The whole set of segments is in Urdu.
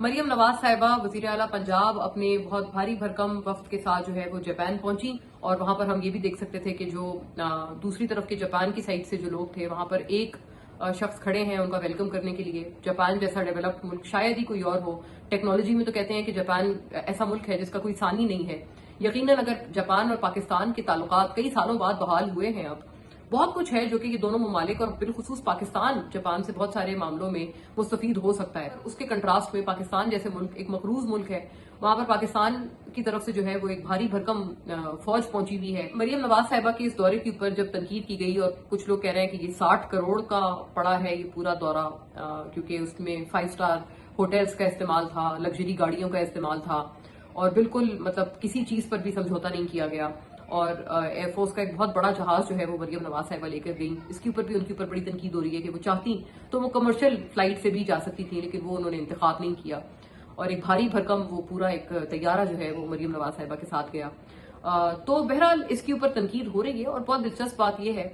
مریم نواز صاحبہ وزیر اعلیٰ پنجاب اپنے بہت بھاری بھرکم وفد کے ساتھ جو ہے وہ جاپان پہنچی، اور وہاں پر ہم یہ بھی دیکھ سکتے تھے کہ جو دوسری طرف کے جاپان کی سائڈ سے جو لوگ تھے وہاں پر ایک شخص کھڑے ہیں ان کا ویلکم کرنے کے لیے۔ جاپان جیسا ڈیولپڈ ملک شاید ہی کوئی اور ہو، ٹیکنالوجی میں تو کہتے ہیں کہ جاپان ایسا ملک ہے جس کا کوئی ثانی نہیں ہے۔ یقیناً اگر جاپان اور پاکستان کے تعلقات کئی سالوں بعد بحال ہوئے ہیں، اب بہت کچھ ہے جو کہ یہ دونوں ممالک اور بالخصوص پاکستان جاپان سے بہت سارے معاملوں میں مستفید ہو سکتا ہے۔ اس کے کنٹراسٹ میں پاکستان جیسے ملک ایک مقروض ملک ہے، وہاں پر پاکستان کی طرف سے جو ہے وہ ایک بھاری بھرکم فوج پہنچی ہوئی ہے۔ مریم نواز صاحبہ کے اس دورے کے اوپر جب تنقید کی گئی، اور کچھ لوگ کہہ رہے ہیں کہ یہ 60 کروڑ کا پڑا ہے یہ پورا دورہ، کیونکہ اس میں 5 اسٹار ہوٹلز کا استعمال تھا، لگژری گاڑیوں کا استعمال تھا، اور بالکل مطلب کسی چیز پر بھی سمجھوتا نہیں کیا گیا، اور ایئر فورس کا ایک بہت بڑا جہاز جو ہے وہ مریم نواز صاحبہ لے کر گئی۔ اس کے اوپر بھی ان کے اوپر بڑی تنقید ہو رہی ہے کہ وہ چاہتی تو وہ کمرشل فلائٹ سے بھی جا سکتی تھی، لیکن وہ انہوں نے انتخاب نہیں کیا، اور ایک بھاری بھرکم وہ پورا ایک طیارہ جو ہے وہ مریم نواز صاحبہ کے ساتھ گیا۔ تو بہرحال اس کے اوپر تنقید ہو رہی ہے، اور بہت دلچسپ بات یہ ہے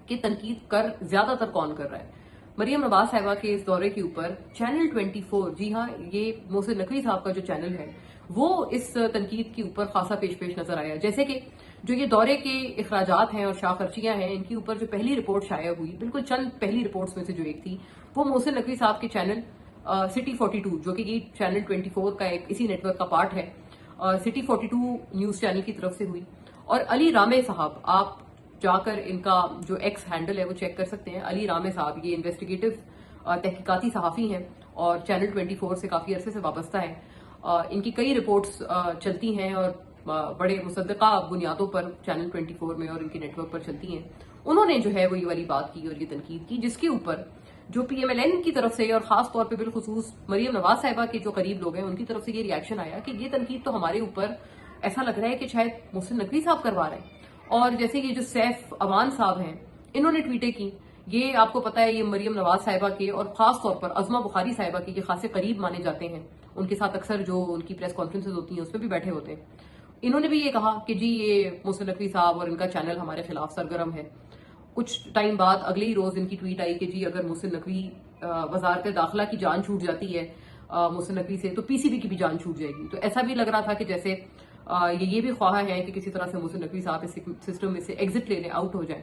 کہ تنقید کر زیادہ تر کون کر رہا ہے۔ مریم نواز صاحبہ کے اس دورے کے اوپر چینل 24، جی ہاں، یہ محسن نقوی صاحب کا جو چینل ہے وہ اس تنقید کے اوپر خاصا پیش نظر آیا، جیسے کہ جو یہ دورے کے اخراجات ہیں اور شاہ خرچیاں ہیں، ان کے اوپر جو پہلی رپورٹ شائع ہوئی، بالکل چند پہلی رپورٹس میں سے جو ایک تھی، وہ محسن نقوی صاحب کے چینل سٹی 42، جو کہ یہ چینل 24 کا ایک اسی نیٹ ورک کا پارٹ ہے، سٹی 42 نیوز چینل کی طرف سے ہوئی۔ اور علی رامے صاحب، آپ جا کر ان کا جو ایکس ہینڈل ہے وہ چیک کر سکتے ہیں، علی رامے صاحب یہ انویسٹیگیٹو تحقیقاتی صحافی ہیں اور چینل 24 سے کافی عرصے سے وابستہ ہیں۔ ان کی کئی رپورٹس چلتی ہیں اور بڑے مصدقہ بنیادوں پر چینل 24 میں اور ان کے نیٹ ورک پر چلتی ہیں۔ انہوں نے جو ہے وہ یہ والی بات کی اور یہ تنقید کی، جس کے اوپر جو پی ایم ایل این کی طرف سے اور خاص طور پہ بالخصوص مریم نواز صاحبہ کے جو قریب لوگ ہیں ان کی طرف سے یہ ریاکشن آیا کہ یہ تنقید تو ہمارے اوپر ایسا لگ رہا ہے کہ شاید محسن نقوی صاحب کروا رہے ہیں۔ اور جیسے یہ جو سیف امان صاحب ہیں، انہوں نے ٹویٹیں کی، یہ آپ کو پتا ہے یہ مریم نواز صاحبہ کے اور خاص طور پر عظمہ بخاری صاحبہ کے یہ خاصے قریب مانے جاتے ہیں، ان کے ساتھ اکثر جو ان کی پریس کانفرنسز ہوتی ہیں اس میں بھی بیٹھے ہوتے ہیں۔ انہوں نے بھی یہ کہا کہ جی یہ محسن نقوی صاحب اور ان کا چینل ہمارے خلاف سرگرم ہے۔ کچھ ٹائم بعد اگلے ہی روز ان کی ٹویٹ آئی کہ جی اگر محسن نقوی وزارت داخلہ کی جان چھوٹ جاتی ہے محسن نقوی سے، تو پی سی بی کی بھی جان چھوٹ جائے گی۔ تو ایسا بھی لگ رہا تھا کہ جیسے یہ بھی خواہاں ہے کہ کسی طرح سے محسن نقوی صاحب اس سسٹم میں سے ایگزٹ لے لیں، آؤٹ ہو جائیں۔